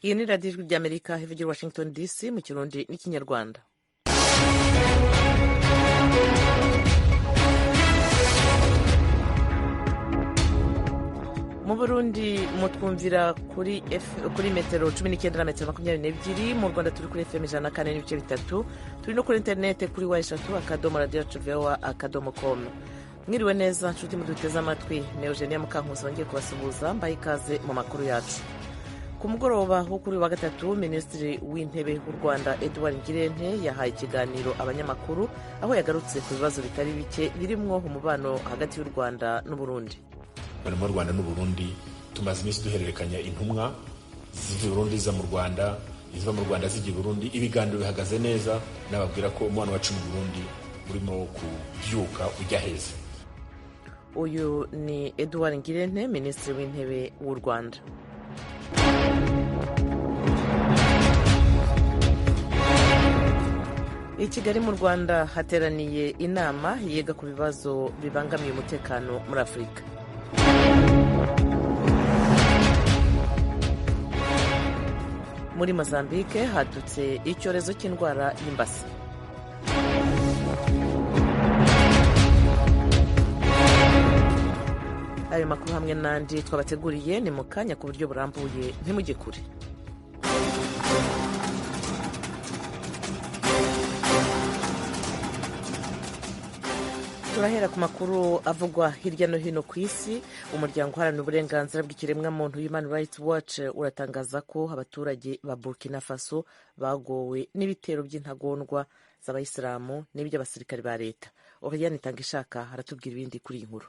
Iyi ni radiyo ry'Amerika ivugira Washington DC mu Kirundi n'Ikinyarwanda. Mu Burundi mutwumvira kuri metero 19 na metero 22, mu Rwanda turi kuri FM 104.3, turi no kuri interinete kuri wa3.radio.voa.com. Mwiriwe neza nshuti muduteze amatwi, ne Eugenia Mukankusi wongeye kubasuhuza, mbaye ikaze mu makuru yacu. Ku mugoroba wo kuri wa gatatu, Minisitiri w'Intebe w'u Rwanda Edouard Ngirente yahaye ikiganiro abanyamakuru aho yagarutse ku bibazo bitari bike birimwo umubano hagati y'u Rwanda n'u Burundi. Mu Rwanda n'u Burundi tumaze iminsi duhererekanya intumwa ziva Burundi za mu Rwanda, iziva mu Rwanda zijya Burundi. Ibiganiro bihagaze neza, nababwira ko umubano wacu mu Burundi urimo kubyuka ujya heza. Uyu ni Edouard Ngirente, Minisitiri w'Intebe w'u Rwanda. I Kigali mu Rwanda hateraniye inama yiga ku bibazo bibangamiye umutekano muri Afurika. Muri Mozambique hadutse icyorezo cy'indwara y'imbasa. Ayo makuru hamwe n'andi twabateguriye ni mu kanya ku buryo burambuye, ntimujye kure. Turahera ku makuru avugwa hirya no hino ku isi. Umuryango uharanira uburenganzira bw'ikiremwamuntu Human Rights Watch uratangaza ko abaturage ba Burkina Faso bagowe n'ibitero by'intagondwa z'abayisilamu n'iby'abasirikare ba leta. Oriane Tangishaka aratubwira ibindi kuri iyi nkuru.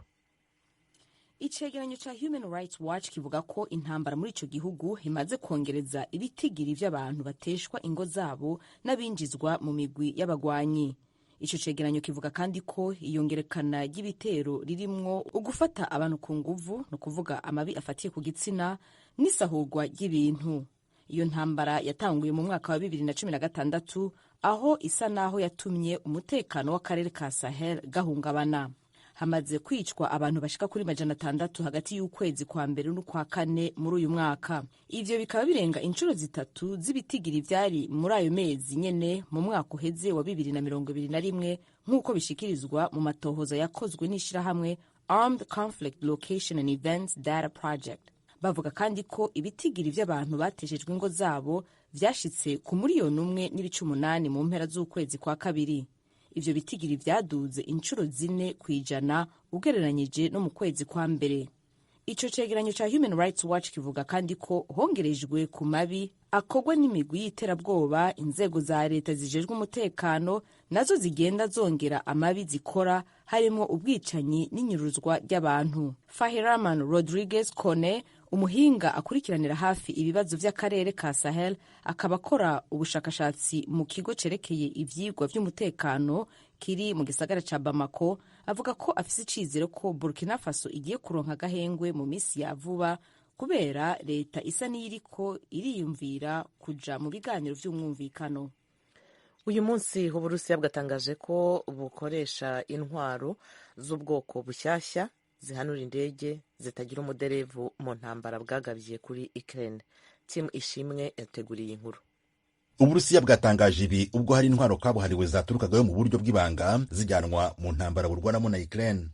Icegeranyo ca Human Rights Watch kivuga ko intambara muri ico gihugu imaze kongereza ibitigiri vy'abantu bateshwa ingo zabo n'abinjizwa mu migwi y'abagwanyi. Ico cegeranyo kivuga kandi ko iyongerekana ry'ibitero ririmwo ugufata abantu ku nguvu, no kuvuga amabi afatiye ku gitsina n'isahurwa ry'ibintu. Iyo ntambara yatanguye mu mwaka wa 2016 aho isa naho yatumye umutekano w'akarere ka Sahel gahungabana. Hamaze kwicwa abantu bashika kuri 600 hagati y'ukwezi kwa mbere n'ukwa kane muri uyu mwaka. Ivyo bikaba birenga inshuro zitatu z'ibitigiri vyari muri ayo mezi nyene mu mwaka uheze wa 2021 nk'uko bishikirizwa mu matohoza yakozwe n'ishirahamwe Armed Conflict Location and Events Data Project. Bavuga kandi ko ibitigiri vy'abantu bateshejwe ingo zabo vyashitse ku 1.8 mu mpera z'ukwezi kwa kabiri. Ivyo bitigiri vyaduze inshuro 4 kwijana ugereranyije no mu kwezi kwa mbere. Ico cegeranyo ca Human Rights Watch kivuga kandi ko hongerejwe ku mabi akogwa n'imigwi y'iterabwoba, inzego za leta zijejwe umutekano nazo zigenda zongera amabi zikora, harimo ubwicanyi n'inyuruzwa ry'abantu. Fahiraman Rodriguez Kone, umuhinga akurikiranira hafi ibibazo vy'akarere ka Sahel, akaba akora ubushakashatsi mu kigo cerekeye ivyigwa vy'umutekano kiri mu gisagara ca Bamako, avuga ko afise icizero ko Burkina Faso igiye kuronka agahengwe mu misi ya vuba kubera leta isa n'iriko iriyumvira kuja mu biganiro vy'umwumvikano. Uyu munsi Uburusiya bwatangaje ko bukoresha intwaro z'ubwoko bushyashya zihanura indege zitagira umuderevu mu ntambara bwagabye kuri Ukraine. Tim Ishimwe yateguriye inkuru. Uburusiya bwatangaje ibi ubwo hari intwaro kabuhariwe zaturukagayo mu buryo bw'ibanga zijyanwa mu ntambara burwanamo na Ukraine.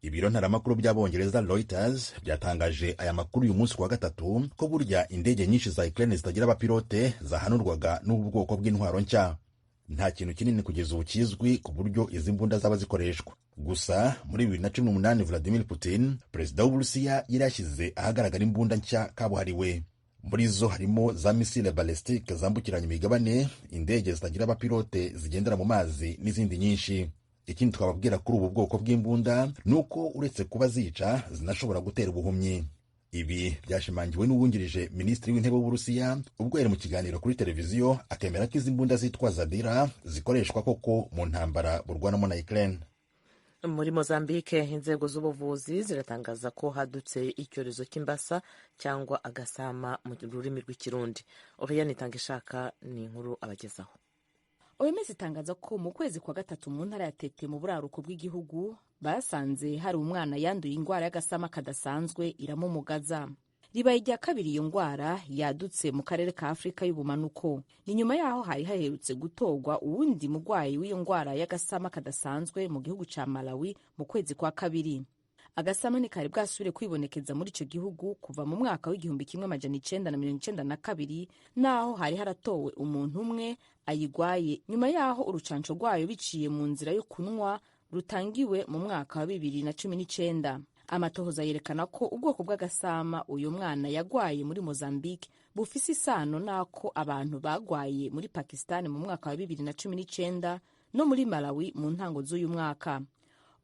Ibiro ntaramakuru by'Abongereza Reuters byatangaje aya makuru uyu munsi wa gatatu ko burya indege nyinshi za Ukraine zitagira abapilote zahanurwaga n'ubu bwoko bw'intwaro nshya. Nta kintu kinini kugeza ubu kizwi ku buryo izi mbunda zaba zikoreshwa. Gusa muri 2018 Vladimir Putin, perezida w'Uburusiya, yarashyize ahagaragara imbunda nshya kabuhariwe. Muri zo harimo za misile ballistique zambukiranya imigabane, indege zitagira abapilote zigendera mu mazi n'izindi nyinshi. Ikindi twababwira kuri ubu bwoko bw'imbunda nuko uretse kuba zica zinashobora gutera ubuhumyi. Ibi byashimangiwe n'uwungirije Minisitiri w'Intebe w'Uburusiya ubwo yari mu kiganiro kuri televiziyo akemera ko izi mbunda zitwa Zadira zikoreshwa koko mu ntambara burwanamo na Ukraine. Muri Mozambique inzego z'ubuvuzi ziratangaza ko hadutse icyorezo cy'imbasa cyangwa agasama mu rurimi rw'ikirundi. Oriane Tangishaka ni inkuru abagezaho. OMS itangaza ko mu kwezi kwa gatatu mu ntara ya Tete mu buraruko bw'igihugu basanze hari umwana yanduye indwara y'agasama kadasanzwe iramumugaza. ribaye irya kabiri iyo ngwara yadutse mu karere ka Afurika y'ubumanuko. Ni nyuma yaho hari haherutse gutorwa uwundi mugwayi w'iyo ngwara y'agasama kadasanzwe mu gihugu ca Malawi mu kwezi kwa kabiri. Agasama ni kari bwasubire kwibonekeza muri ico gihugu kuva mu mwaka w'igihumbi kimwe amajana 1992 naho hari haratowe umuntu umwe ayigwaye nyuma yaho urucanco rwayo biciye mu nzira yo kunwa rutangiwe mu mwaka wa 2019. Amatohoza yerekana ko ubwoko bw'agasama uyu mwana yagwaye muri Mozambique bufise isano nako abantu bagwaye muri Pakistan mu mwaka wa 2019 no muri Malawi mu ntango z'uyu mwaka.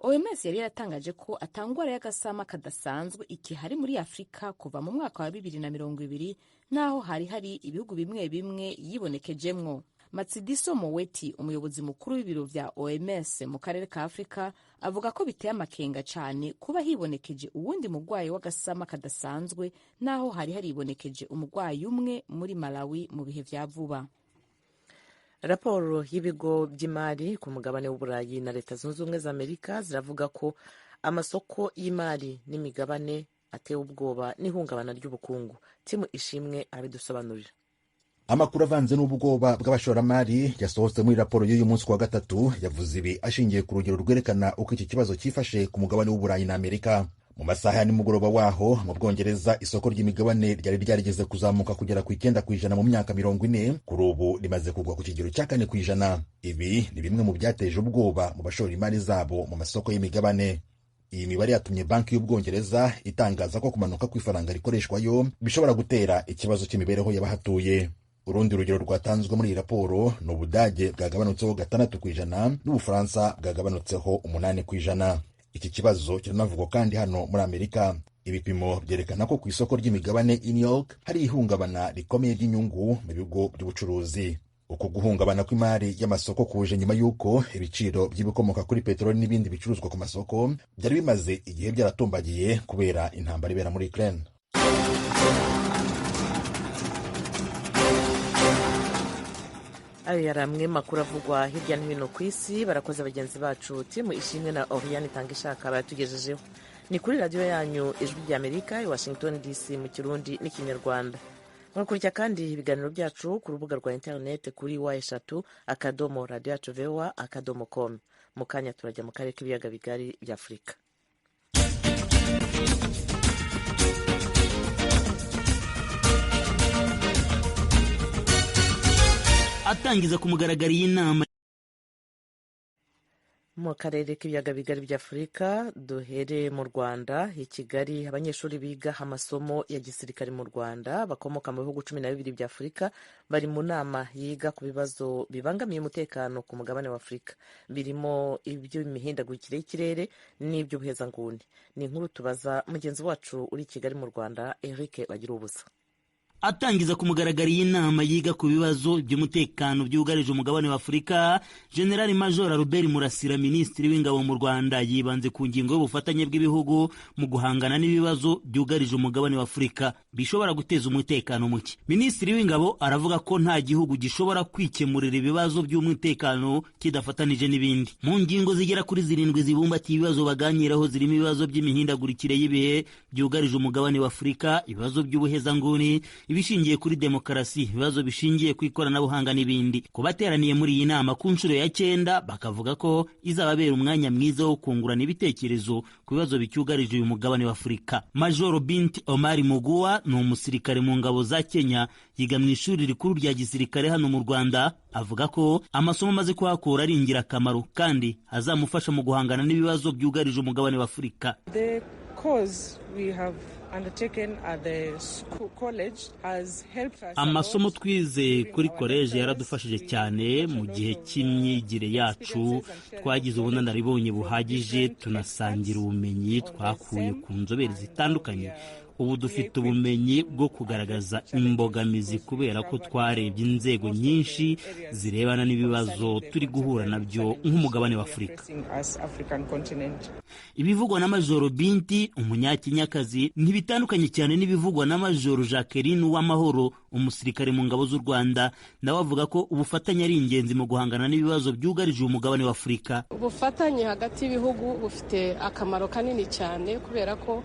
OMS yari yaratangaje ko atangwara y'agasama kadasanzwe ikihari muri Afrika kuva mu mwaka wa 2020 naho hari ibihugu bimwe bimwe yibonekejemwo. Matsidiso Moweti, umuyobozi mukuru w'ibiro vya OMS mu karere ka Afrika, avuga ko biteye amakenga cyane kuba hibonekeje uwundi mugwayi w'agasama kadasanzwe naho hari ibonekeje umugwayi umwe muri Malawi mu bihe vya vuba. Raporo y'ibigo by'imari ku mugabane w'Uburayi na Leta zunze ubumwe za Amerika ziravuga ko amasoko y'imari n'imigabane atewe ubwoba n'ihungabana ry'ubukungu. Timu Ishimwe arabidusobanurira. Amakuru avanze n'ubwoba bw'abashoramari yasohotse muri raporo y'uyu munsi wa gatatu yavuze ibi ashingiye ku rugero rwerekana uko iki kibazo cyifashe ku mugabane w'Uburayi na Amerika. Mu masaha ya nimugoroba waho mu Bwongereza isoko ry'imigabane ryari ryarigeze kuzamuka kugera ku 9% mu myaka 40, kuri ubu rimaze kugwa ku kigero cya 4%. Ibi ni bimwe mu byateje ubwoba mu bashora imari zabo mu masoko y'imigabane. Iyi mibare yatumye banki y'Ubwongereza itangaza ko kumanuka kw'ifaranga rikoreshwayo bishobora gutera ikibazo cy'imibereho y'abahatuye. Urundi rugero rwatanzwe muri iyi raporo ni Ubudage bwagabanutseho 6% n'Ubufaransa bwagabanutseho 8%. Iki kibazo kiranavugwa kandi hano muri Amerika. Ibipimo byerekana ko ku isoko ry'imigabane i New York hari ihungabana rikomeye ry'inyungu mu bigo by'ubucuruzi. Uko guhungabana kw'imari y'amasoko kuje nyuma y'uko ibiciro by'ibikomoka kuri peteroli n'ibindi bicuruzwa ku masoko byari bimaze igihe byaratumbagiye kubera intambara ibera muri Ukraine. Ayo yari amwe makuru avugwa hirya no hino ku isi. Barakoze bagenzi bacu Timu Ishimwe na Oriane Tangishaka batugejejeho. Ni kuri radio yanyu Ijwi ry'Amerika i Washington DC mu Kirundi n'Ikinyarwanda. Murakurikira kandi ibiganiro byacu ku rubuga rwa internet kuri wa3.radio.voa.com. Mu kanya turajya mu karere k'ibiyaga bigari bya Afurika. Atangiza ku mugaragaro y'inama mu karere k'ibiyaga bigari bya Afurika. Duhere mu Rwanda, i Kigali. Abanyeshuri biga amasomo ya gisirikare mu Rwanda bakomoka mu bihugu 12 bya Afurika bari mu nama yiga ku bibazo bibangamiye umutekano ku mugabane wa Afurika, birimo iby'imihindagurikire y'ikirere n'iby'ubuhezanguni. Ni inkuru tubaza mugenzi wacu uri i Kigali mu Rwanda, Eric Bagira ubusa. Atangiza ku mugaragaro y'inama yiga ku bibazo by'umutekano byugarije umugabane wa Afurika, General Major Robert Murasira, Minisitiri w'Ingabo mu Rwanda, yibanze ku ngingo y'ubufatanye bw'ibihugu mu guhangana n'ibibazo byugarije umugabane wa Afurika bishobora guteza umutekano muke. Minisitiri w'Ingabo aravuga ko nta gihugu gishobora kwikemurira ibibazo by'umutekano kidafatanije n'ibindi. Mu ngingo zigera kuri 7 zibumbatiye ibibazo baganiraho zirimo ibibazo by'imihindagurikire y'ibihe byugarije umugabane wa Afurika, ibibazo by'ubuhezanguni, ibishingiye kuri demokarasi, ibibazo bishingiye ku ikoranabuhanga n'ibindi. Ku bateraniye muri iyi nama ku nshuro ya 9 bakavuga ko izababera umwanya mwiza wo kungurana ibitekerezo ku bibazo bicyugarije uyu mugabane wa Afurika. Major Binti Omar Mugua ni umusirikare mu ngabo za Kenya, yiga mu ishuri rikuru rya gisirikare hano mu Rwanda. Avuga ko amasomo amaze kuhakura ari ingirakamaro kandi azamufasha mu guhangana n'ibibazo byugarije umugabane wa Afurika. The course we have undertaken at the college has helped us. Amasomo twize kuri college yaradufashije cyane mu gihe cy'imyigire yacu. Twagize ubunararibonye buhagije, tunasangira ubumenyi twakuye ku nzobere zitandukanye. Ubu dufite ubumenyi bwo kugaragaza imbogamizi kubera ko twarebye inzego nyinshi zirebana n'ibibazo turi guhura nabyo nk'umugabane wa Afurika. Ibivugwa na Major Binti, umunyakenyakazi, ntibitandukanye cyane n'ibivugwa na Major Jacqueline Uwamahoro, umusirikare mu ngabo z'u Rwanda. Nawe avuga ko ubufatanye ari ingenzi mu guhangana n'ibibazo byugarije umugabane wa Afurika. Ubufatanye hagati y'ibihugu bufite akamaro kanini cyane kubera ko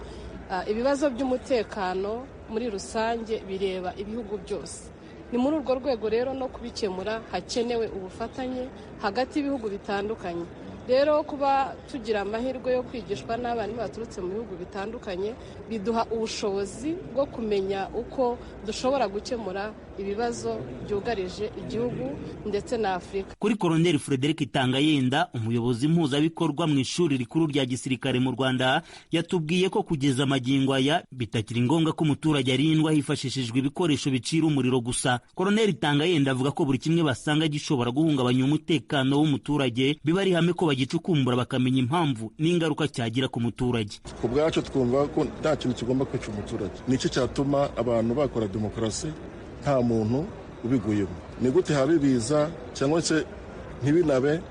ibibazo by'umutekano muri rusange bireba ibihugu byose. Ni muri urwo rwego rero no kubikemura hakenewe ubufatanye hagati y'ibihugu bitandukanye. Rero kuba tugira amahirwe yo kwigishwa n'abarimu baturutse mu bihugu bitandukanye biduha ubushobozi bwo kumenya uko dushobora gukemura ibibazo byugarije igihugu ndetse na Afurika. Kuri Koloneli Frederic Tangayenda, umuyobozi mpuzabikorwa mu ishuri rikuru rya gisirikare mu Rwanda, yatubwiye ko kugeza amagingo aya bitakiri ngombwa ko umuturage arindwa hifashishijwe ibikoresho bicira umuriro gusa. Koloneli Tangayenda avuga ko buri kimwe basanga gishobora guhungabanya umutekano w'umuturage biba ari hame ko bagicukumbura bakamenya impamvu n'ingaruka cyagira ku muturage. Ku bwacu twumva ko nta kintu kigomba kwica umuturage. Nicyo cyatuma abantu bakora demokarasi nta muntu ubiguyemo. Ni gute habibiza cyangwa se ntibinabe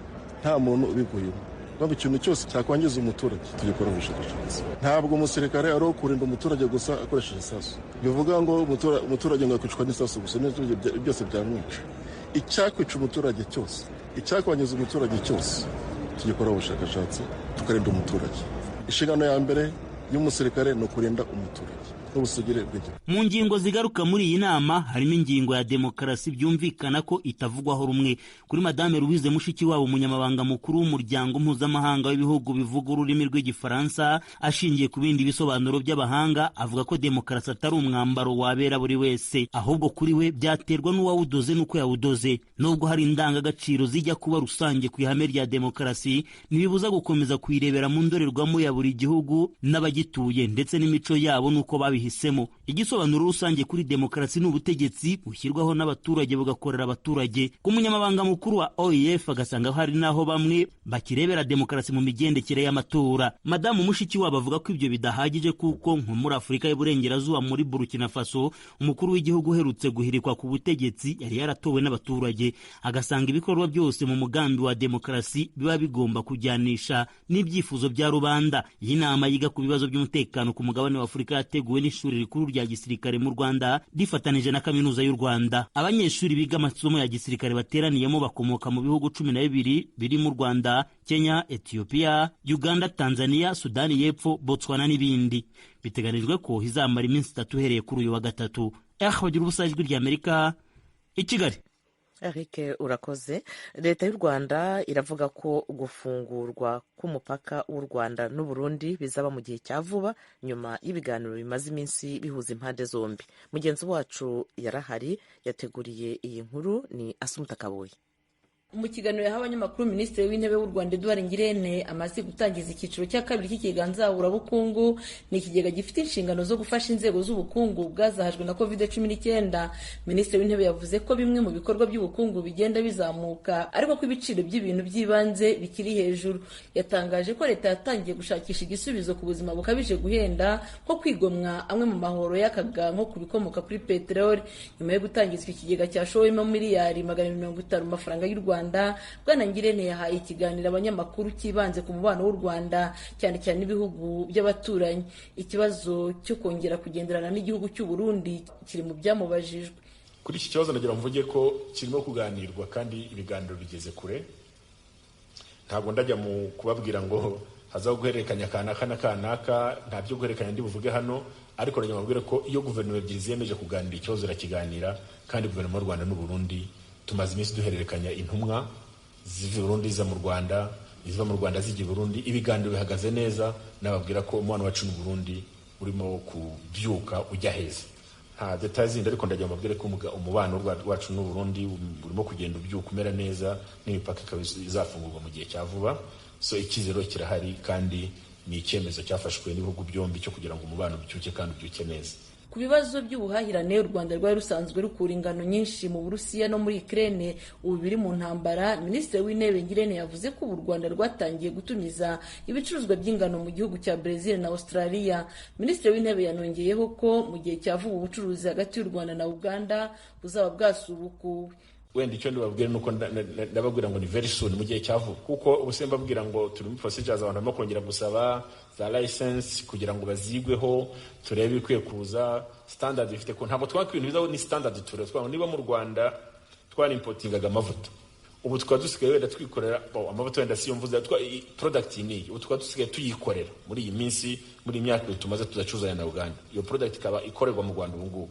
nta muntu ubiguyemo. Baba ikintu cyose cyakwangiza umuturage tugikora ubushakashatsi. Ntabwo umusirikare ari ukurinda umuturage gusa akoresheje isasu. Bivuga ngo umuturage ngo akwicwa n'isasu gusa byose byamwica. Icyakwica umuturage cyose, icyakwangiza umuturage cyose tugikora ubushakashatsi tukarinda umuturage. Inshingano ya mbere y'umusirikare ni ukurinda umuturage n'ubusugire bw'igihugu. Mu ngingo zigaruka muri iyi nama harimo ingingo ya demokarasi byumvikana ko itavugwaho rumwe. Kuri Madame Louise Mushikiwabo, umunyamabanga mukuru w'umuryango mpuzamahanga w'ibihugu bivuga ururimi rw'igifaransa, ashingiye ku bindi bisobanuro by'abahanga, avuga ko demokarasi atari umwambaro wabera buri wese, ahubwo kuri we byaterwa n'uwawudoze n'uko yawudoze. Nubwo hari indangagaciro zijya kuba rusange ku ihame rya demokarasi, ntibibuza gukomeza kuyirebera mu ndorerwamo ya buri gihugu n'abagituye ndetse n'imico yabo n'uko babihisemo. Igisobanuro rusange kuri demokarasi ni ubutegetsi bushyirwaho n'abaturage bugakorera abaturage. Ku munyamabanga mukuru wa OIF agasanga hari naho bamwe bakirebera demokarasi mu migendekere y'amatora. Madamu Mushikiwabo avuga ko ibyo bidahagije kuko nko muri Afurika y'Uburengerazuba muri Burkina Faso umukuru w'igihugu uherutse guhirikwa ku butegetsi yari yaratowe n'abaturage. Agasanga ibikorwa byose mu mugambi wa demokarasi biba bigomba kujyanisha n'ibyifuzo bya rubanda. Iyi nama yiga ku bibazo by'umutekano ku mugabane wa Afurika yateguwe n'ishuri rikuru rya gisirikare mu Rwanda rifatanije na kaminuza y'u Rwanda. Abanyeshuri biga amasomo ya gisirikare bateraniyemo bakomoka mu bihugu 12 biri mu Rwanda, Kenya, Ethiopia, Uganda, Tanzania, Sudani y'Epfo, Botswana n'ibindi. Biteganijwe ko hizamara iminsi 3 uhereye kuri uyu wa gatatu. Bagira ubusa ijwi ry'Amerika i Kigali. Eric urakoze. Leta y'u Rwanda iravuga ko gufungurwa k'umupaka w'u Rwanda n'u Burundi bizaba mu gihe cya vuba nyuma y'ibiganiro bimaze iminsi bihuza impande zombi. Mugenzi wacu yarahari yateguriye iyi nkuru ni Asumta Kaboyi. Mu kiganiro yahawe abanyamakuru, Minisitiri w'Intebe w'u Rwanda Edouard Ngirente amaze gutangiza icyiciro cya kabiri cy'ikigega nzahurabukungu. Ni ikigega gifite inshingano zo gufasha inzego z'ubukungu bwazahajwe na COVID-19. Minisitiri w'Intebe yavuze ko bimwe mu bikorwa by'ubukungu bigenda bizamuka ariko ko ibiciro by'ibintu by'ibanze bikiri hejuru. Yatangaje ko Leta yatangiye gushakisha igisubizo ku buzima bukabije guhenda nko kwigomwa amwe mu mahoro y'akaga nko ku bikomoka kuri peteroli. Nyuma yo gutangizwa ikigega cyashowemo miliyari 250 mu mafaranga y'u Rwanda, Bwana Ngirente yahaye ikiganiro abanyamakuru kibanze ku mubano w'u Rwanda cyane cyane ibihugu by'abaturanyi. Ikibazo cyo kongera kugenderana n'igihugu cy'u Burundi kiri mu byamubajijwe. Kuri iki kibazo nagira mvuge ko kirimo kuganirwa kandi ibiganiro bigeze kure. Ntabwo ndajya mu kubabwira ngo hazaho guhererekanya kanaka, nta byo guhererekanya ndi buvuge hano, ariko nagira mubwire ko iyo guverinoma ebyiri ziyemeje kuganira ikibazo irakiganira, kandi guverinoma y'u Rwanda n'u Burundi tumaze iminsi duhererekanya intumwa ziva i Burundi ziza mu Rwanda, iziva mu Rwanda zijya i Burundi. Ibiganiro bihagaze neza, nababwira ko umubano wacu n'u Burundi urimo kubyuka ujya heza. Nta details zindi ariko ndagira mubwire ko umubano wacu n'u Burundi urimo kugenda ubyuka umera neza, n'imipaka ikaba izafungurwa mu gihe cya vuba. So ikizero kirahari kandi ni icyemezo cyafashwe n'ibihugu byombi cyo kugira ngo umubano ubyuke kandi ubyuke neza. Ku bibazo by'ubuhahirane, u Rwanda rwari rusanzwe rukura ingano nyinshi mu Burusiya no muri Ukraine, ubu biri mu ntambara. Minisitiri w'Intebe Ngirente yavuze ko u Rwanda rwatangiye gutumiza ibicuruzwa by'ingano mu gihugu cya Brazil na Australia. Minisitiri w'Intebe yanongeyeho ko mu gihe cya vuba ubucuruzi hagati y'u Rwanda na Uganda buzaba bwasubukuwe. Wenda icyo ndibabwira nuko ndababwira ngo ni very soon mu gihe cyavuga, kuko ubusemba bwira ngo turi mu procedures abantu barimo kongera gusaba za license kugira ngo bazigweho, turebe ibikwiye kuza standard bifite ko ntabwo twaka ibintu bizaho ni standard turebe. Niba mu Rwanda twari importingaga amavuta ubu tukaba dusigaye wenda twikorera amavuta wenda si yo mvuze product ni ubu tukaba dusigaye tuyikorera muri iyi minsi, muri iyi myaka tumaze tuzacuzanya na Uganda. Iyo product ikaba ikorerwa mu Rwanda ubu ngubu.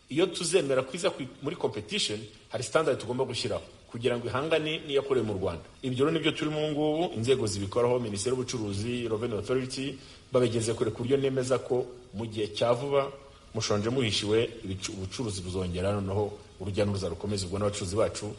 Iyo tuzemera kwiza muri competition, hari standard tugomba gushyiraho kugira ngo ihangane n'iyakorewe mu Rwanda. Ibyo rero nibyo turi mu ngubu, inzego zibikoraho, Minisiteri y'Ubucuruzi, Revenue Authority, babigeze kure ku buryo nemeza ko mu gihe cya vuba mushonje muhishiwe ubucuruzi buzongera, noneho urujya n'uruza rukomeza ubwo n'abacuruzi bacu.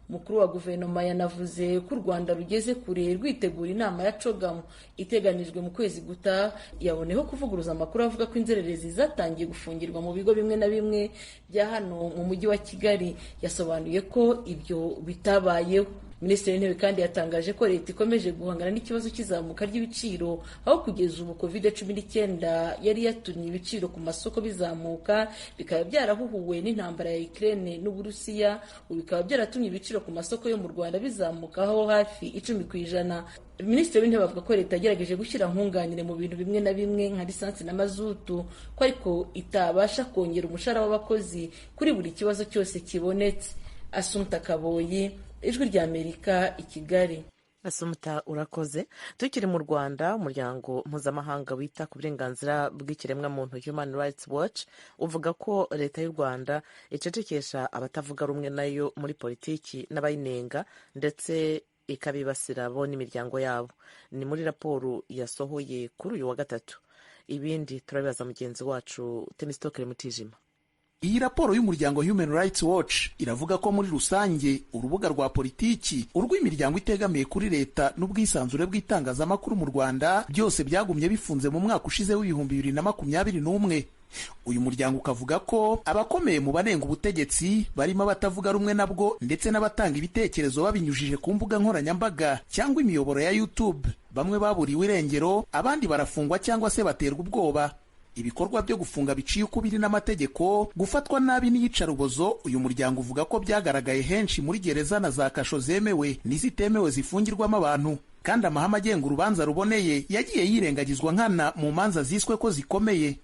Umukuru wa guverinoma yanavuze ko u Rwanda rugeze kure rwitegura inama ya COGAM iteganijwe mu kwezi gutaha. Yaboneyeho kuvuguruza amakuru avuga ko inzererezi zatangiye gufungirwa mu bigo bimwe na bimwe bya hano mu mujyi wa Kigali. Yasobanuye ko ibyo bitabayeho. Minisitiri w'Intebe kandi yatangaje ko Leta ikomeje guhangana n'ikibazo cy'izamuka ry'ibiciro, aho kugeza ubu COVID-19 yari yatumye ibiciro ku masoko bizamuka, bikaba byarahuhuwe n'intambara ya Ukraine n'Uburusiya, bikaba byaratumye ibiciro ku masoko yo mu Rwanda bizamukaho hafi 10%. Minisitiri w'Intebe avuga ko Leta yagerageje gushyira nkunganire mu bintu bimwe na bimwe nka lisansi na mazutu, ko ariko itabasha kongera umushahara w'abakozi kuri buri kibazo cyose kibonetse. Asumta Kaboyi, Ijwi ry'Amerika, i Kigali. Asumta, urakoze. Tukiri mu Rwanda, umuryango mpuzamahanga wita ku burenganzira bw'ikiremwamuntu Human Rights Watch uvuga ko Leta y'u Rwanda icecekesha abatavuga rumwe nayo muri politiki n'abayinenga, ndetse ikabibasira bo n'imiryango yabo. Ni muri raporo yasohoye kuri uyu wa gatatu. Ibindi turabibaza mugenzi wacu Temistokere Mutijima. Iyi raporo y'umuryango Human Rights Watch iravuga ko muri rusange urubuga rwa politiki, urw'imiryango itegamiye kuri leta n'ubwisanzure bw'itangazamakuru mu Rwanda byose byagumye bifunze mu mwaka ushize w'2021. Uyu muryango ukavuga ko abakomeye mu banenga ubutegetsi barimo abatavuga rumwe nabwo ndetse n'abatanga ibitekerezo babinyujije ku mbuga nkoranyambaga cyangwa imiyoboro ya YouTube, bamwe baburiwe irengero, abandi barafungwa cyangwa se baterwa ubwoba. Ibikorwa byo gufunga biciye ukubiri n'amategeko, gufatwa nabi n'iyicarubozo, uyu muryango uvuga ko byagaragaye henshi muri gereza na za kasho zemewe n'izitemewe zifungirwamo abantu, kandi amahame agenga urubanza ruboneye yagiye yirengagizwa nkana mu manza ziswe ko zikomeye.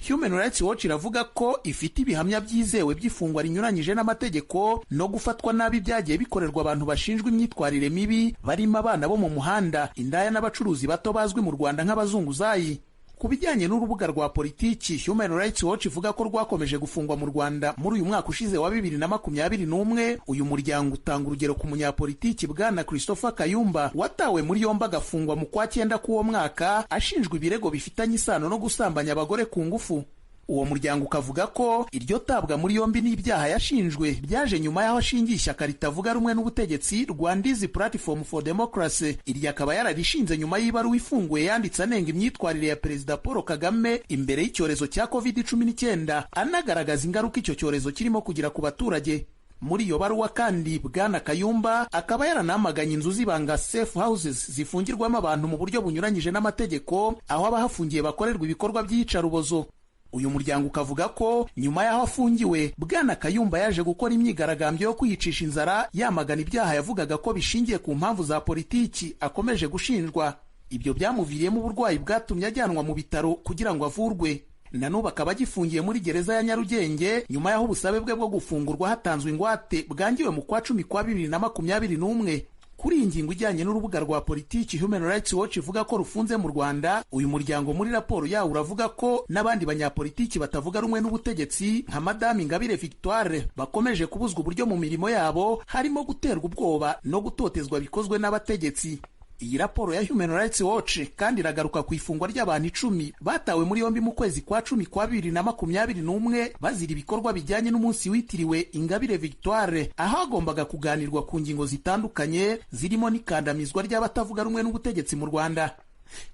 Human Rights Watch iravuga ko ifite ibihamya byizewe by'ifungwa rinyuranyije n'amategeko no gufatwa nabi byagiye bikorerwa abantu bashinjwa imyitwarire mibi, barimo abana bo mu muhanda, indaya n'abacuruzi bato bazwi mu Rwanda nk'abazunguzayi. Ku bijyanye n'urubuga rwa politiki, Human Rights Watch ivuga ko rwakomeje gufungwa mu Rwanda muri uyu mwaka ushize wa 2021. Uyu muryango utanga urugero ku munyapolitiki Bwana Christopher Kayumba watawe muri yombi agafungwa mu kwa 9 k'uwo mwaka ashinjwa ibirego bifitanye isano no gusambanya abagore ku ngufu. Uwo muryango ukavuga ko iryo tabwa muri yombi n'ibyaha yashinjwe byaje nyuma y'aho ashingiye ishyaka ritavuga rumwe n'ubutegetsi Rwanda's Platform for Democracy. Iri akaba yararishinze nyuma y'ibaruwa ifunguye yanditse anenga imyitwarire ya Perezida Paul Kagame imbere y'icyorezo cya COVID-19, anagaragaza ingaruka icyo cyorezo kirimo kugira ku baturage. Muri iyo baruwa kandi Bwana Kayumba akaba yaranamaganye inzu z'ibanga safe houses zifungirwamo abantu mu buryo bunyuranyije n'amategeko, aho abahafungiye bakorerwa ibikorwa by'iyicarubozo. Uyu muryango ukavuga ko nyuma y'aho afungiwe, Bwana Kayumba yaje gukora imyigaragambyo yo kwiyicisha inzara yamagana ibyaha yavugaga ko bishingiye ku mpamvu za politiki akomeje gushinjwa. Ibyo byamuviriyemo uburwayi bwatumye ajyanwa mu bitaro kugira ngo avurwe. Na n'ubu akaba agifungiye muri gereza ya Nyarugenge nyuma y'aho ubusabe bwe bwo gufungurwa hatanzwe ingwate bwangiwe mu kwa 10 kwa 2021. Kuri iyi ngingo ijyanye n'urubuga rwa politiki, Human Rights Watch ivuga ko rufunze mu Rwanda, uyu muryango muri raporo yawo uravuga ko n'abandi banyapolitiki batavuga rumwe n'ubutegetsi nka Madame Ingabire Victoire bakomeje kubuzwa uburyo mu mirimo yabo, harimo guterwa ubwoba no gutotezwa bikozwe n'abategetsi. Iyi raporo ya Human Rights Watch kandi iragaruka ku ifungwa ry'abantu 10 batawe muri yombi mu kwezi kwa 10 kwa 2021 bazira ibikorwa bijyanye n'umunsi witiriwe Ingabire Victoire, aho hagombaga kuganirwa ku ngingo zitandukanye zirimo n'ikandamizwa ry'abatavuga rumwe n'ubutegetsi mu Rwanda.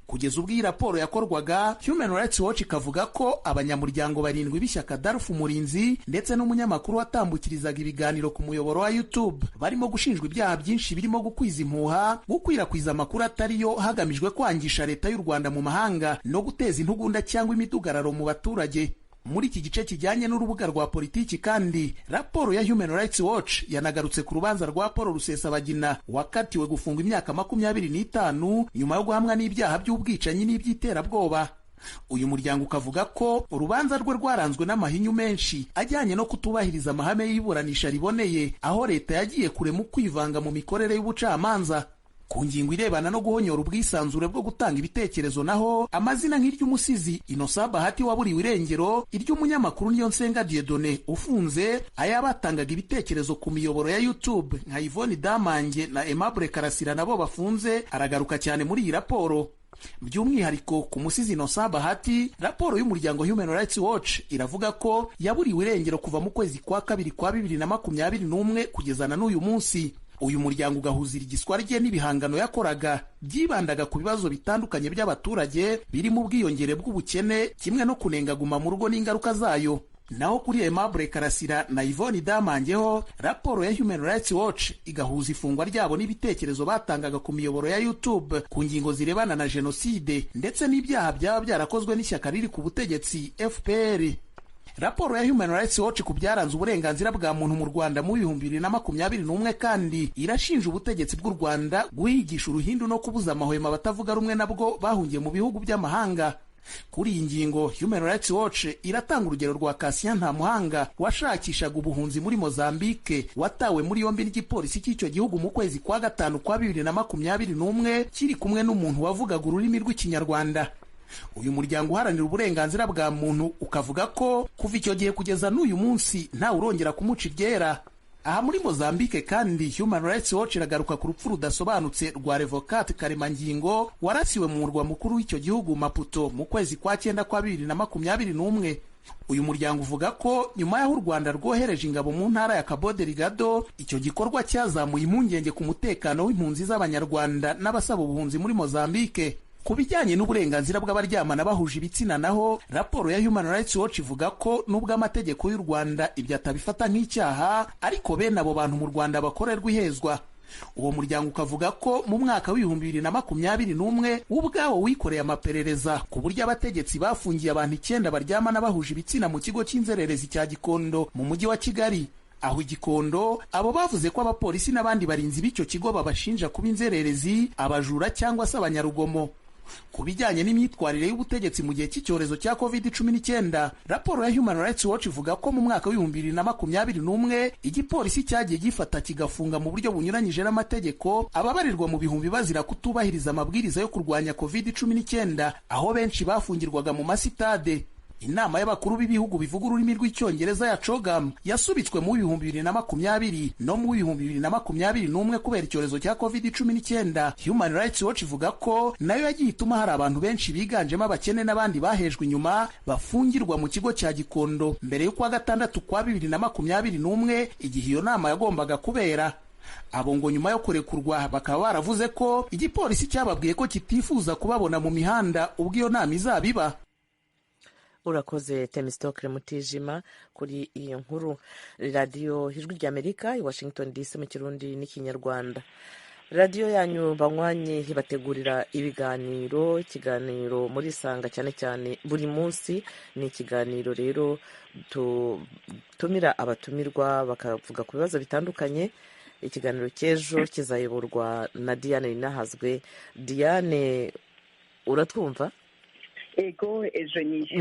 Kugeza ubwo iyi raporo yakorwaga, Human Rights Watch ikavuga ko abanyamuryango 7 b'ishyaka Darf Umurinzi ndetse n'umunyamakuru watambukirizaga ibiganiro ku muyoboro wa YouTube barimo gushinjwa ibyaha byinshi birimo gukwiza impuha, gukwirakwiza amakuru atariyo hagamijwe kwangisha leta y'u Rwanda mu mahanga no guteza intugunda cyangwa imidugararo mu baturage. Muri iki gice kijyanye n'urubuga rwa politiki kandi, raporo ya Human Rights Watch yanagarutse ku rubanza rwa Paul Rusesabagina wakatiwe gufungwa imyaka 25 nyuma yo guhamwa n'ibyaha by'ubwicanyi n'iby'iterabwoba. uyu muryango ukavuga ko urubanza rwe rwaranzwe n'amahinyu menshi ajyanye no kutubahiriza amahame y'iburanisha riboneye, aho leta yagiye kure mu kwivanga mu mikorere y'ubucamanza. Ku ngingo irebana no guhonyora ubwisanzure bwo gutanga ibitekerezo naho amazina nk'iry'umusizi Innocent Bahati waburiwe irengero, iry'umunyamakuru Niyonsenga Dieudonné ufunze, ayabatangaga ibitekerezo ku miyoboro ya YouTube nka Yvonne Damange na Aimable Karasira nabo bafunze aragaruka cyane muri iyi raporo. By'umwihariko ku musizi Innocent Bahati, raporo y'umuryango Human Rights Watch iravuga ko yaburiwe irengero kuva mu kwezi kwa kabiri kwa 2021 kugeza na n'uyu munsi. Uyu muryango ugahuzira igiswa rye n'ibihangano yakoraga byibandaga ku bibazo bitandukanye by'abaturage birimo ubwiyongere bw'ubukene kimwe no kunenga guma mu rugo n'ingaruka zayo. Naho kuri Aimable Karasira na Yvonne Damangeho, raporo ya Human Rights Watch igahuza ifungwa ryabo n'ibitekerezo batangaga ku miyoboro ya YouTube ku ngingo zirebana na jenoside ndetse n'ibyaha byaba byarakozwe n'ishyaka riri ku butegetsi FPR. Raporo ya Human Rights Watch ku byaranze uburenganzira bwa muntu mu Rwanda mu 2021 kandi irashinja ubutegetsi bw'u Rwanda guhigisha uruhindu no kubuza amahwemo abatavuga rumwe nabwo bahungiye mu bihugu by'amahanga. Kuri iyi ngingo Human Rights Watch iratanga urugero rwa Cassien Ntamuhanga washakishaga ubuhunzi muri Mozambique, watawe muri yombi n'igipolisi cy'icyo gihugu mu kwezi kwa gatanu kwa 2021 kiri kumwe n'umuntu wavugaga ururimi rw'Ikinyarwanda. Uyu muryango uharanira uburenganzira bwa muntu ukavuga ko kuva icyo gihe kugeza n'uyu munsi nta urongera kumuca iryera. Aha muri Mozambique kandi Human Rights Watch iragaruka ku rupfu rudasobanutse rwa Revocat Karemangingo warasiwe mu murwa mukuru w'icyo gihugu Maputo mu kwezi kwa 9 kwa 2021. Uyu muryango uvuga ko nyuma y'aho u Rwanda rwohereje ingabo mu ntara ya Cabo Delgado, icyo gikorwa cyazamuye impungenge ku mutekano w'impunzi z'abanyarwanda n'abasaba ubuhunzi muri Mozambique. Ku bijyanye n'uburenganzira bw'abaryamana bahuje ibitsina naho, raporo ya Human Rights Watch ivuga ko nubwo amategeko y'u Rwanda ibyo atabifata nk'icyaha, ariko bene abo bantu mu Rwanda bakorerwa ihezwa. Uwo muryango ukavuga ko mu mwaka w'2021 ubwawo wikoreye amaperereza ku buryo abategetsi bafungiye abantu 9 baryamana bahuje ibitsina mu kigo cy'inzererezi cya Gikondo mu mujyi wa Kigali. Aho Gikondo abo bavuze ko abapolisi n'abandi barinzi b'icyo kigo babashinja kuba inzererezi, abajura cyangwa se abanyarugomo. Ku bijyanye n'imyitwarire y'ubutegetsi mu gihe cy'icyorezo cya COVID-19, raporo ya Human Rights Watch ivuga ko mu mwaka w'2021 igipolisi cyagiye gifata kigafunga mu buryo bunyuranyije n'amategeko ababarirwa mu bihumbi bazira kutubahiriza amabwiriza yo kurwanya COVID-19, aho benshi bafungirwaga mu masitade. Inama y'abakuru b'ibihugu bivuga ururimi rw'icyongereza ya CHOGM yasubitswe mu 2020 no mu 2021 kubera icyorezo cya COVID-19. Human Rights Watch ivuga ko nayo yagiye ituma hari abantu benshi biganjemo abakene n'abandi bahejwe inyuma bafungirwa mu kigo cya Gikondo mbere y'ukwa gatandatu kwa 2021 igihe iyo nama yagombaga kubera. Abo ngo nyuma yo kurekurwa bakaba baravuze ko igipolisi cyababwiye ko kitifuza kubabona mu mihanda ubwo iyo nama izabiba. Urakoze Temistokle Mutijima kuri iyo nkuru. Radio Ijwi ry'Amerika i Washington DC mu Kirundi n'Ikinyarwanda. Radio yanyu banywanyi hibategurira ikiganiro muri sanga cyane cyane buri munsi. Ni ikiganiro rero tumira abatumirwa bakavuga ku bibazo bitandukanye. Ikiganiro cy'ejo kizayoborwa na Diane Ninahazwe. Diane, uratwumva? Ego ejo nyinshi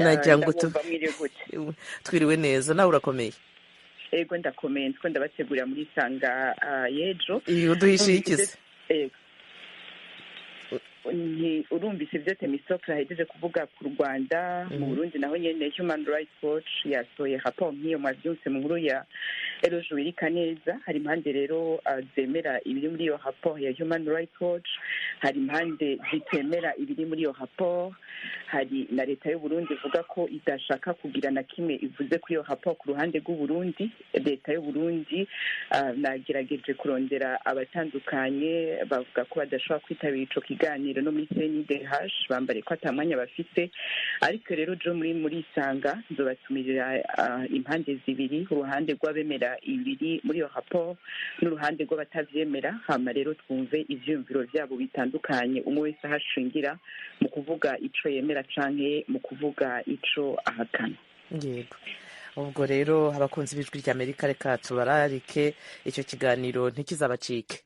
twiriwe neza, nawe urakomeye? Ego ndakomeye, twe ndabategurira muri sanga y'ejo. Iyo duhishiye ikize? Urumvise ibyo Temistokle ahejeje kuvuga ku Rwanda. Mu Burundi naho nyene Human Rights Watch yasohoye raporo nk'iyo mwavyumse mu nkuru ya Erojo wirika neza. Hari impande rero zemera ibiri muri iyo raporo ya Human Rights Watch, hari impande zitemera ibiri muri iyo raporo. Hari na leta y'u Burundi ivuga ko idashaka kugira na kimwe ivuze kuri iyo raporo ku ruhande rw'u Burundi. Leta y'u Burundi nagerageje kurondera abatandukanye bavuga ko badashobora kwitabira ico kiganiro no muri CNDH, bambare ko atamanya bafite. Ariko rero jo muri sanga nzobatumirira impande zibiri, uruhande rw'abemera ibiri muri iyo raporo n'uruhande rw'abatavyemera. Hama rero twumve ivyumviro vyabo bitandukanye, umwe wese ahashingira mu kuvuga ico yemera canke mu kuvuga ico ahakana. Yego, ubwo rero abakunzi b'Ijwi ry'Amerika reka tubararike icyo kiganiro ntikizabacike.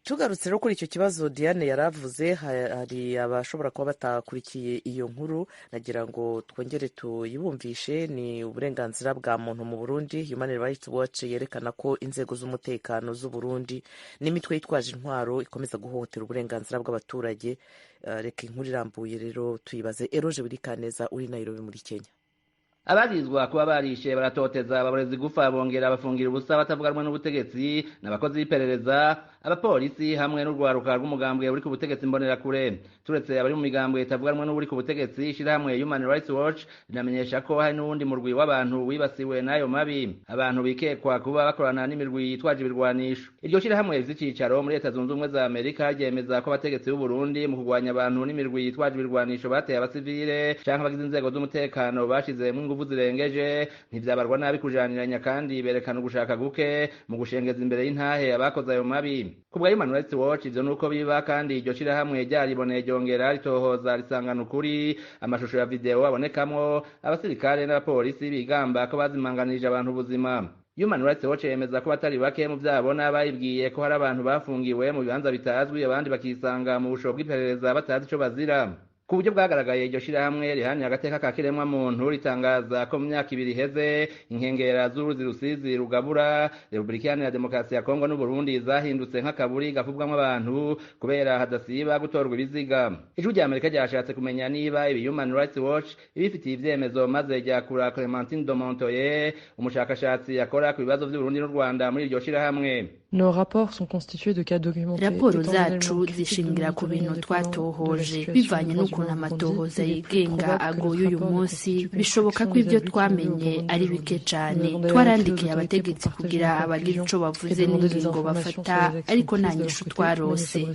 tugarutse rero kuri icyo kibazo Diane yaravuze, hari abashobora kuba batakurikiye iyo nkuru, nagira ngo twongere tuyibumvishe. Ni uburenganzira bwa muntu mu Burundi. Human Rights Watch yerekana ko inzego z'umutekano z'u Burundi n'imitwe yitwaje intwaro ikomeza guhohotera uburenganzira bw'abaturage. Reka inkuru irambuye rero tuyibaze Eroje Burikaneza uri Nairobi muri Kenya. Abagizwa kuba barishe baratoteza ababorezi gufa bongera bafungira ubusa batavuganwa n'ubutegetsi n'abakozi b'iperereza, abapolisi hamwe n'urwaruka rw'umugambwe uri ku butegetsi mbonerakure. Turetse abari mu migambwe itavuganwa n'uri ku butegetsi, ishirahamwe Human Rights Watch rinamenyesha ko hari n'uwundi murwi w'abantu wibasiwe n'ayo mabi, abantu bikekwa kuba bakorana n'imirwi yitwaje ibirwanisho. Iryo shirahamwe rifite icicaro muri Leta zunze ubumwe za Amerika ryemeza ko abategetsi b'u Burundi mu kurwanya abantu n'imirwi yitwaje ibirwanisho bateye abasivile canke abagize inzego z'umutekano bashizemwo inguvu zirengeje, ntivyabarwa nabi kujaniranya, kandi berekana ugushaka guke mu gushengeza imbere y'intahe abakoze ayo mabi. Kubwa Human Rights Watch ivyo nuko biba, kandi iryo shirahamwe ryariboneye ryongera ritohoza risangana ukuri. Amashusho ya video abonekamwo abasirikare n'abapolisi bigamba ko bazimanganirije abantu ubuzima. Human Rights Watch yemeza ko batari bake mu vyabona bayibwiye ko hari abantu bafungiwe mu bibanza bitazwi, abandi bakisanga mu busho bw'iperereza batazi ico bazira. Ku buryo bwagaragaye iryo shirahamwe rihanira agateka ka kiremwa muntu ritangaza ko mu myaka 2 iheze inkengera z'uruzi Rusizi rugabura Repubulika Iharanira Demokarasi ya Kongo n'Uburundi zahindutse nk'akaburi gafubwamwo abantu kubera hadasiba gutorwa ibiziga. Ijwi ry'Amerika ryashatse kumenya niba ibi Human Rights Watch ibifitiye ivyemezo, maze ryakura Clementine Domontoye, umushakashatsi yakora ku bibazo vy'Uburundi n'u Rwanda muri iryo shirahamwe. Nos rapports sont constitués de cas documentés. Raporo zacu zishingira ku bintu twatohoje, bivanye n'ukuntu amatohoza yigenga agoye uyu munsi. Bishoboka ko ibyo twamenye ari bike cyane. Twarandikiye abategetsi kugira abagira ico bavuze n'ingingo bafata, ariko nta nyishu twarose.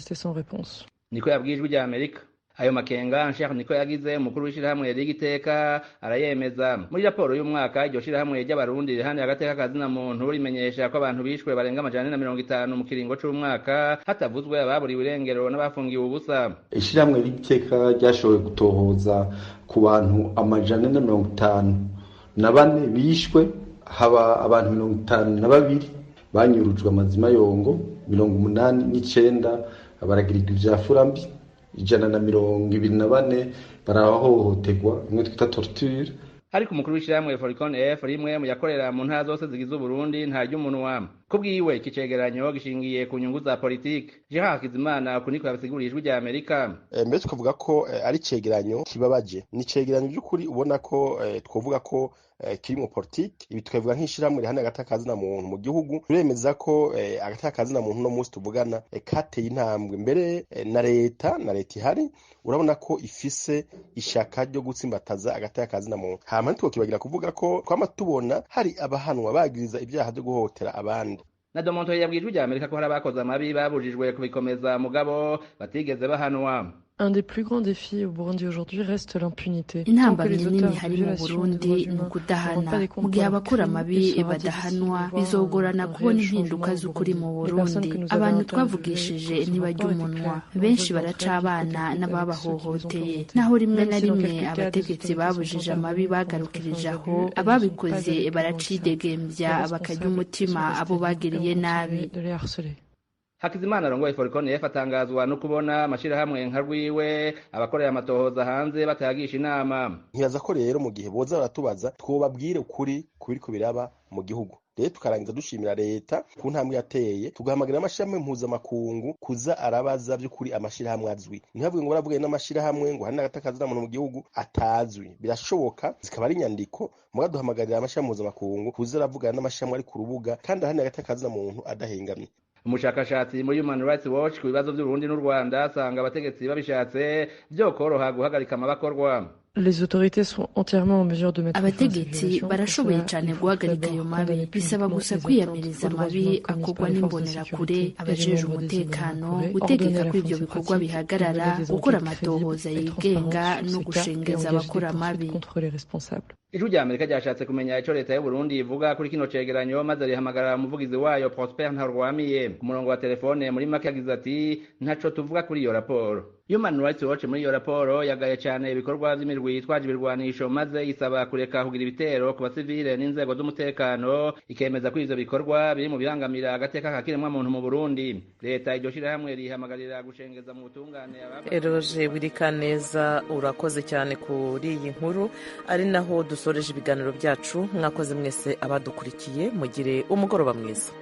Niko yabwiye Ijwi ry'Amerika. Ayo makenga Cheikh niko yagize umukuru w'ishirahamwe ry'igiteka arayemeza. Muri raporo y'umwaka iryo shirahamwe ry'abarundi rihani agateka kazina muntu rimenyesha ko abantu bishwe barenga 150 mu kiringo c'umwaka, hatavuzwe ababuriwe irengero n'abafungiwe ubusa. Ishirahamwe ry'igiteka ryashoboye gutohoza ku bantu 154 bishwe, haba abantu 52 banyurujwe amazima yongo, 89 baragirirwa ivyafurambi, 124 barahohoterwa, imwe twita torture. Ariko umukuru w'ishirahamwe Foricon F rimwe mu yakorera mu ntara zose zigize Uburundi ntarya umunwa. Kubwiwe ikicegeranyo gishingiye ku nyungu za politike. Jean Hakizimana kuniko yabisiguriye Ijwi ry'Amerika. Mbere tukavuga ko ari cegeranyo kibabaje. Ni cegeranyo by'ukuri ubona ko twovuga ko kirimo politike. Ibi tukavuga nk'ishirahamwe rihana agatakaza muntu mu gihugu. Turemeza ko agatakaza muntu no munsi tuvugana kateye intambwe. Mbere na leta ihari urabona ko ifise ishaka ryo gutsimbataza agatakaza muntu. Hama tukibagira kuvuga ko kwama tubona hari abahanwa bagiriza ibyaha byo guhotera abandi. Na Domonto yabwiye Ijwi ry'Amerika ko hari abakoze amabi babujijwe kubikomeza mugabo batigeze bahanwa. Un des plus grands défis au Burundi aujourd'hui reste l'impunité. Intambamyi nini hari mu Burundi ni ukudahana. Mu gihe abakora amabi badahanwa, bizogorana kubona impinduka z'ukuri mu Burundi. Abantu twavugishije ntibajya umunwa, benshi baraca abana n'ababahohoteye. Naho rimwe na rimwe abategetsi babujije amabi bagarukirije aho, ababikoze baracidegembya bakajya umutima abo bagiriye nabi. Hakizimana arongoye Foricon F atangazwa no kubona amashirahamwe nka Rwiwe abakorera amatohoza hanze batayagisha inama. Ntiyaza ko rero mu gihe boza baratubaza twobabwire ukuri kubiriko biraba mu gihugu. Rero tukarangiza dushimira leta ku ntambwe yateye, tugahamagara amashirahamwe mpuzamakungu kuza arabaza by'ukuri amashirahamwe azwi. Ntihavuge ngo baravuga n'amashirahamwe ngo hari n'agatakaza muntu mu gihugu atazwi. Birashoboka zikaba ari nyandiko muga duhamagarira amashirahamwe mpuzamakungu kuza aravugana n'amashirahamwe ari ku rubuga kandi hari n'agatakaza muntu adahengamye. Umushakashatsi muri Human Rights Watch ku bibazo by'Uburundi n'u Rwanda asanga abategetsi babishatse byokoroha guhagarika amabakorwa. Les autorités sont entièrement en mesure de mettre abategetsi barashoboye cyane guhagarika ayo mabi, bisaba gusa kwiyamiriza amabi akorwa n'imbonerakure, abajeje umutekano, gutegeka ko ibyo bikorwa bihagarara, gukora amatohoza yigenga no gushengeza abakora amabi. Ijwi ry'Amerika ryashatse kumenya ico leta y'u Burundi ivuga kuri kino cegeranyo, maze rihamagara umuvugizi wayo Prosper Ntarwamiye ku murongo wa telefone. Muri make yagize ati ntaco tuvuga kuri iyo raporo. Human Rights Watch muri iyo raporo yagaye cyane ibikorwa by'imirwi yitwaje ibirwanisho maze isaba kureka kugira ibitero ku basivile n'inzego z'umutekano, ikemeza ko ivyo bikorwa biri mu bibangamira agateka ka kiremwamuntu mu Burundi. Leta iryo shirahamwe rihamagarira gushengeza mu butungane Eroje Wirikaneza, urakoze cyane kuri iyi nkuru, ari naho dusoreje ibiganiro byacu. Mwakoze mwese abadukurikiye, mugire umugoroba mwiza.